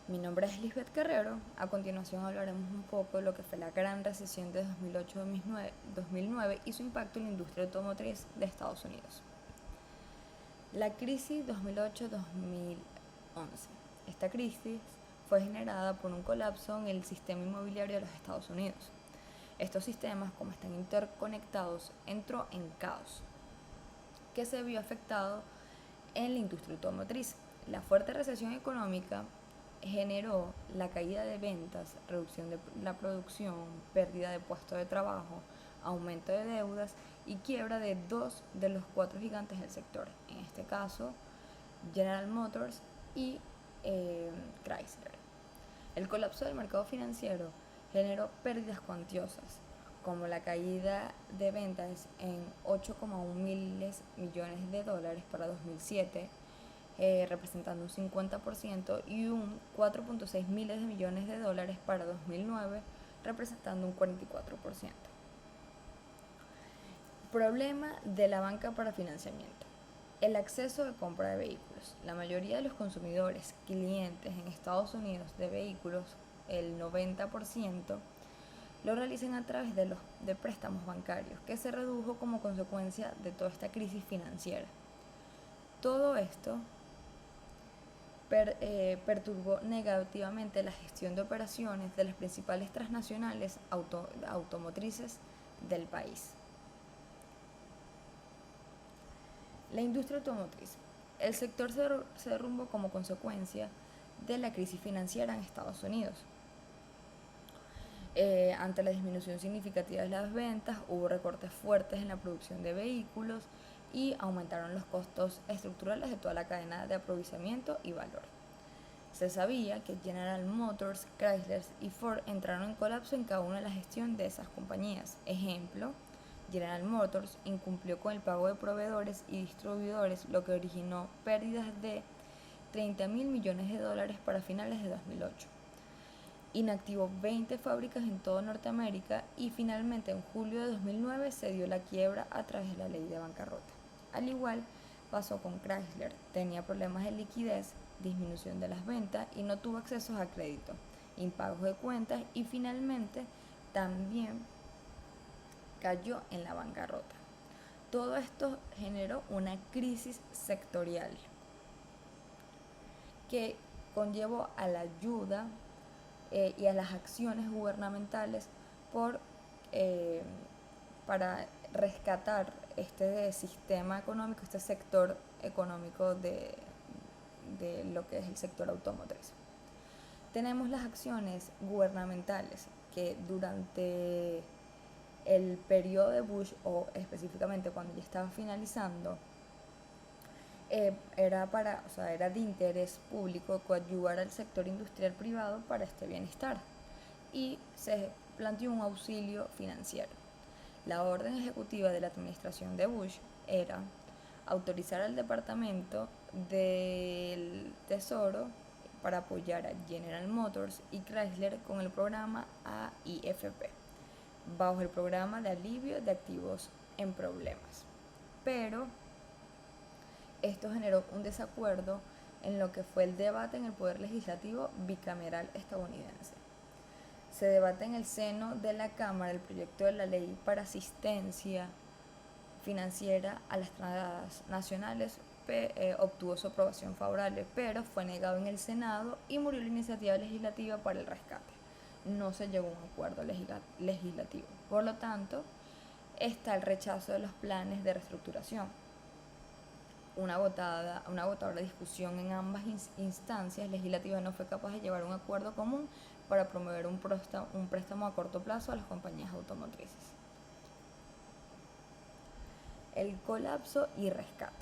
Mi nombre es Lisbeth Guerrero. A continuación hablaremos un poco de lo que fue la gran recesión de 2008-2009 y su impacto en la industria automotriz de Estados Unidos. La crisis 2008-2011. Esta crisis fue generada por un colapso en el sistema inmobiliario de los Estados Unidos. Estos sistemas, como están interconectados, entró en caos, que se vio afectado en la industria automotriz. La fuerte recesión económica generó la caída de ventas, reducción de la producción, pérdida de puestos de trabajo, aumento de deudas y quiebra de dos de los cuatro gigantes del sector, en este caso General Motors y Chrysler. El colapso del mercado financiero generó pérdidas cuantiosas, como la caída de ventas en 8,1 miles millones de dólares para 2007, representando un 50%, y un 4,6 miles de millones de dólares para 2009, representando un 44%. Problema de la banca para financiamiento. El acceso de compra de vehículos. La mayoría de los consumidores, clientes en Estados Unidos de vehículos, el 90%, lo realizan a través de préstamos bancarios, que se redujo como consecuencia de toda esta crisis financiera. Todo esto perturbó negativamente la gestión de operaciones de las principales transnacionales automotrices del país. La industria automotriz. El sector se derrumbó como consecuencia de la crisis financiera en Estados Unidos. Ante la disminución significativa de las ventas, hubo recortes fuertes en la producción de vehículos y aumentaron los costos estructurales de toda la cadena de aprovisionamiento y valor. Se sabía que General Motors, Chrysler y Ford entraron en colapso en cada una de la gestión de esas compañías. Ejemplo, General Motors incumplió con el pago de proveedores y distribuidores, lo que originó pérdidas de 30 mil millones de dólares para finales de 2008. Inactivó 20 fábricas en toda Norteamérica y finalmente en julio de 2009 se dio la quiebra a través de la ley de bancarrota. Al igual pasó con Chrysler, tenía problemas de liquidez, disminución de las ventas y no tuvo acceso a crédito, impagos de cuentas y finalmente también cayó en la bancarrota. Todo esto generó una crisis sectorial que conllevó a la ayuda y a las acciones gubernamentales por, eh, para rescatar este sistema económico, este sector económico de lo que es el sector automotriz. Tenemos las acciones gubernamentales que durante el periodo de Bush, o específicamente cuando ya estaba finalizando, era de interés público coadyuvar al sector industrial privado para este bienestar y se planteó un auxilio financiero. La orden ejecutiva de la administración de Bush era autorizar al Departamento del Tesoro para apoyar a General Motors y Chrysler con el programa AIFP, bajo el programa de alivio de activos en problemas. Pero esto generó un desacuerdo en lo que fue el debate en el Poder Legislativo bicameral estadounidense. Se debate en el seno de la Cámara el proyecto de la ley para asistencia financiera a las transnacionales. Obtuvo su aprobación favorable, pero fue negado en el Senado y murió la iniciativa legislativa para el rescate. No se llegó a un acuerdo legislativo. Por lo tanto, está el rechazo de los planes de reestructuración. Una agotadora discusión en ambas instancias legislativas no fue capaz de llevar a un acuerdo común para promover un préstamo a corto plazo a las compañías automotrices. El colapso y rescate.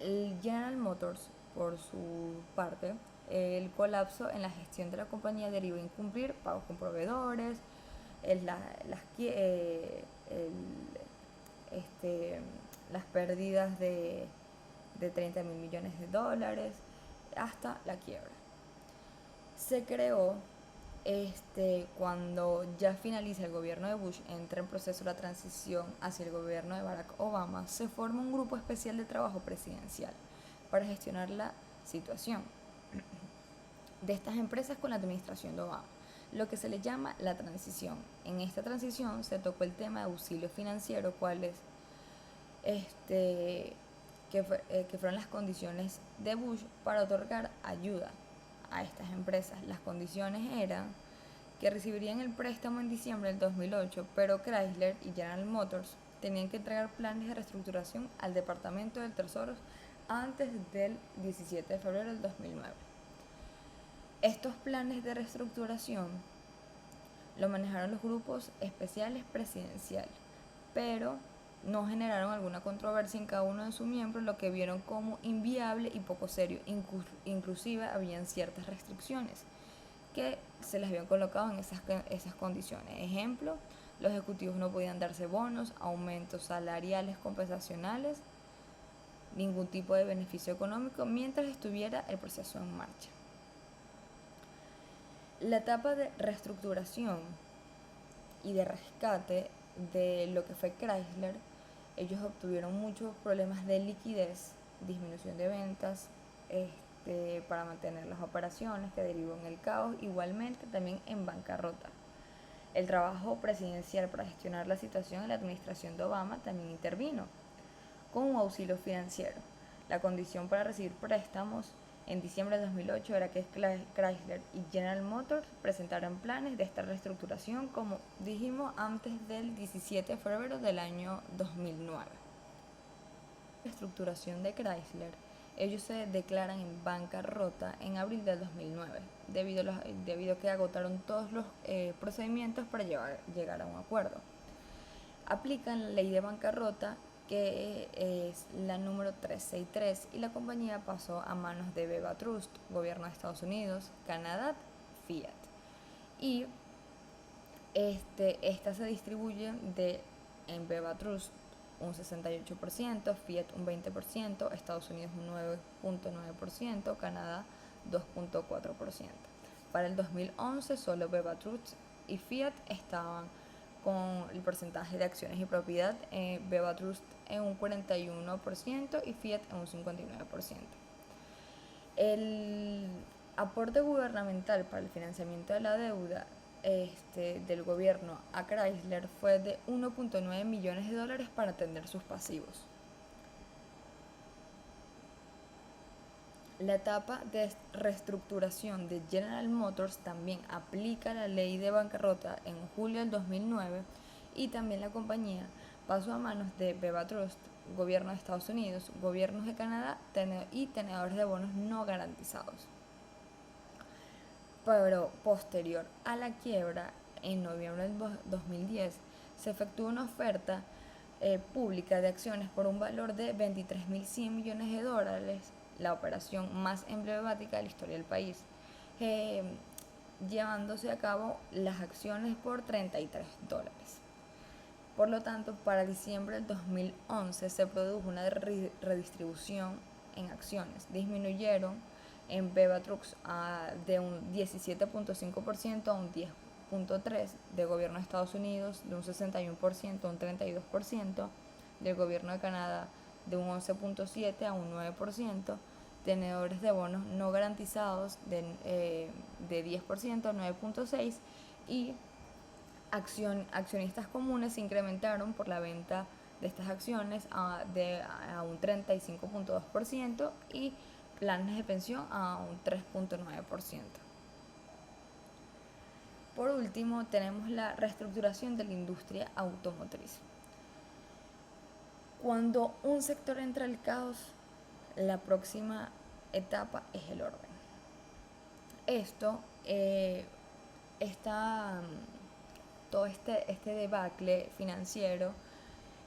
El General Motors, por su parte, el colapso en la gestión de la compañía derivó en incumplir pagos con proveedores, las pérdidas de 30 mil millones de dólares, hasta la quiebra. Se creó, cuando ya finaliza el gobierno de Bush, entra en proceso la transición hacia el gobierno de Barack Obama, se forma un grupo especial de trabajo presidencial para gestionar la situación. de estas empresas con la administración de Obama, lo que se le llama la transición. En esta transición se tocó el tema de auxilio financiero, cuáles que fueron las condiciones de Bush para otorgar ayuda a estas empresas. Las condiciones eran que recibirían el préstamo en diciembre del 2008, pero Chrysler y General Motors tenían que entregar planes de reestructuración al Departamento del Tesoro antes del 17 de febrero del 2009. Estos planes de reestructuración lo manejaron los grupos especiales presidenciales, pero no generaron alguna controversia en cada uno de sus miembros, lo que vieron como inviable y poco serio. Inclusive habían ciertas restricciones que se les habían colocado en esas condiciones. Ejemplo, los ejecutivos no podían darse bonos, aumentos salariales compensacionales, ningún tipo de beneficio económico mientras estuviera el proceso en marcha. La etapa de reestructuración y de rescate de lo que fue Chrysler, ellos obtuvieron muchos problemas de liquidez, disminución de ventas, para mantener las operaciones que derivó en el caos, igualmente también en bancarrota. El trabajo presidencial para gestionar la situación en la administración de Obama también intervino con un auxilio financiero. La condición para recibir préstamos en diciembre de 2008 era que Chrysler y General Motors presentaran planes de esta reestructuración, como dijimos, antes del 17 de febrero del año 2009. La reestructuración de Chrysler, ellos se declaran en bancarrota en abril del 2009, debido a que agotaron todos los procedimientos para llegar a un acuerdo. Aplican la ley de bancarrota, que es la número 363, y la compañía pasó a manos de Beba Trust, gobierno de Estados Unidos, Canadá, Fiat. Y esta se distribuye en Beba Trust un 68%, Fiat un 20%, Estados Unidos un 9.9%, Canadá 2.4%. Para el 2011 solo Beba Trust y Fiat estaban con el porcentaje de acciones y propiedad, Beba Trust en un 41% y Fiat en un 59%. El aporte gubernamental para el financiamiento de la deuda del gobierno a Chrysler fue de 1.9 millones de dólares para atender sus pasivos. La etapa de reestructuración de General Motors también aplica la ley de bancarrota en julio del 2009, y también la compañía pasó a manos de Beba Trust, gobierno de Estados Unidos, gobiernos de Canadá y tenedores de bonos no garantizados. Pero posterior a la quiebra, en noviembre del 2010, se efectuó una oferta pública de acciones por un valor de 23.100 millones de dólares, la operación más emblemática de la historia del país, llevándose a cabo las acciones por $33. Por lo tanto, para diciembre del 2011 se produjo una redistribución en acciones. Disminuyeron en Beba Trucks de un 17.5% a un 10.3%, del gobierno de Estados Unidos de un 61% a un 32%, del gobierno de Canadá de un 11.7% a un 9%, tenedores de bonos no garantizados de 10% a 9.6%, y accionistas comunes se incrementaron por la venta de estas acciones a un 35.2% y planes de pensión a un 3.9%. Por último, tenemos la reestructuración de la industria automotriz. Cuando un sector entra al caos, la próxima etapa es el orden. Todo este debacle financiero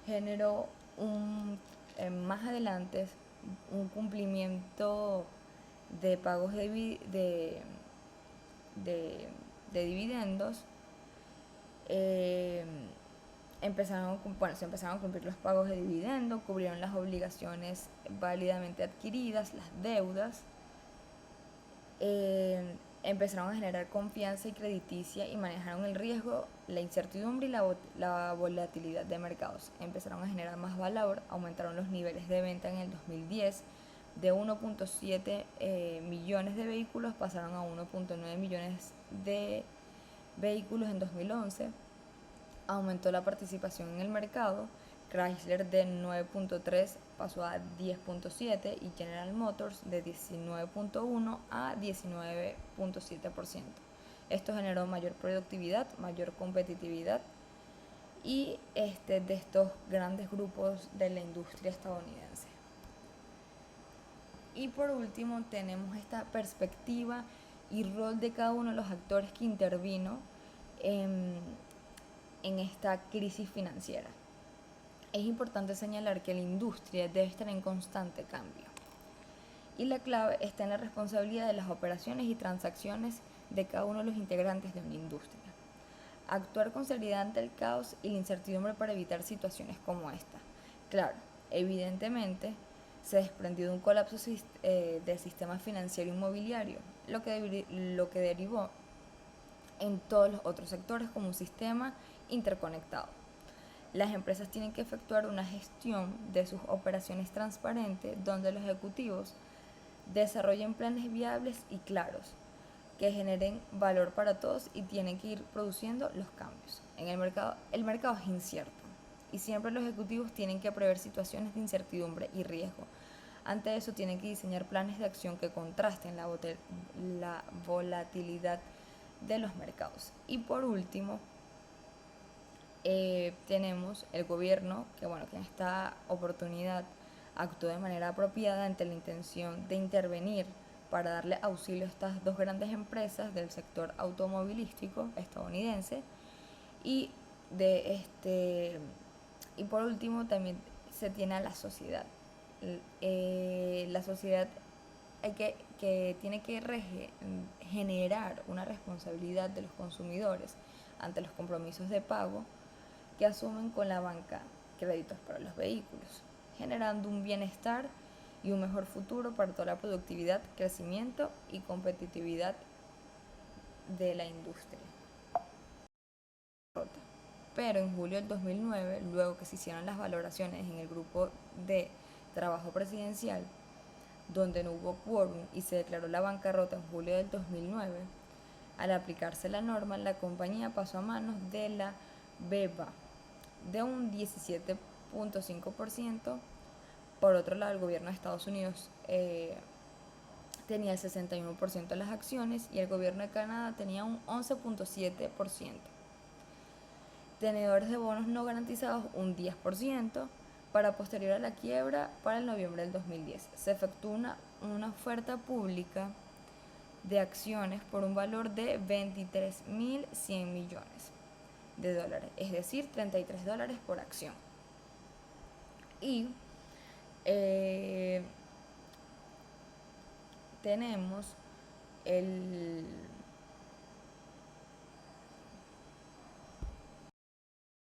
generó más adelante un cumplimiento de pagos de dividendos. Se empezaron a cumplir los pagos de dividendos, cubrieron las obligaciones válidamente adquiridas, las deudas, empezaron a generar confianza y crediticia y manejaron el riesgo, la incertidumbre y la volatilidad de mercados. Empezaron a generar más valor, aumentaron los niveles de venta en el 2010 de 1.7 millones de vehículos pasaron a 1.9 millones de vehículos en 2011. Aumentó la participación en el mercado. Chrysler de 9.3 pasó a 10.7 y General Motors de 19.1 a 19.7%. Esto generó mayor productividad, mayor competitividad y de estos grandes grupos de la industria estadounidense. Y por último tenemos esta perspectiva y rol de cada uno de los actores que intervino en esta crisis financiera. Es importante señalar que la industria debe estar en constante cambio y la clave está en la responsabilidad de las operaciones y transacciones de cada uno de los integrantes de una industria. Actuar con seriedad ante el caos y la incertidumbre para evitar situaciones como esta. Claro, evidentemente se desprendió de un colapso del sistema financiero inmobiliario, lo que derivó en todos los otros sectores como un sistema interconectado. Las empresas tienen que efectuar una gestión de sus operaciones transparente donde los ejecutivos desarrollen planes viables y claros que generen valor para todos y tienen que ir produciendo los cambios. En el mercado es incierto y siempre los ejecutivos tienen que prever situaciones de incertidumbre y riesgo. Ante eso tienen que diseñar planes de acción que contrasten la volatilidad de los mercados. Y por último, tenemos el gobierno que en esta oportunidad actuó de manera apropiada ante la intención de intervenir para darle auxilio a estas dos grandes empresas del sector automovilístico estadounidense y y por último también se tiene a la sociedad. La sociedad tiene que generar una responsabilidad de los consumidores ante los compromisos de pago que asumen con la banca créditos para los vehículos, generando un bienestar y un mejor futuro para toda la productividad, crecimiento y competitividad de la industria. Pero en julio del 2009, luego que se hicieron las valoraciones en el grupo de trabajo presidencial, donde no hubo quórum y se declaró la bancarrota en julio del 2009, al aplicarse la norma, la compañía pasó a manos de la BEVA de un 17.5%. Por otro lado, el gobierno de Estados Unidos tenía el 61% de las acciones y el gobierno de Canadá tenía un 11.7%. Tenedores de bonos no garantizados un 10%. Para posterior a la quiebra, para el noviembre del 2010, se efectuó una oferta pública de acciones por un valor de 23.100 millones de dólares, es decir, $33 por acción. Y tenemos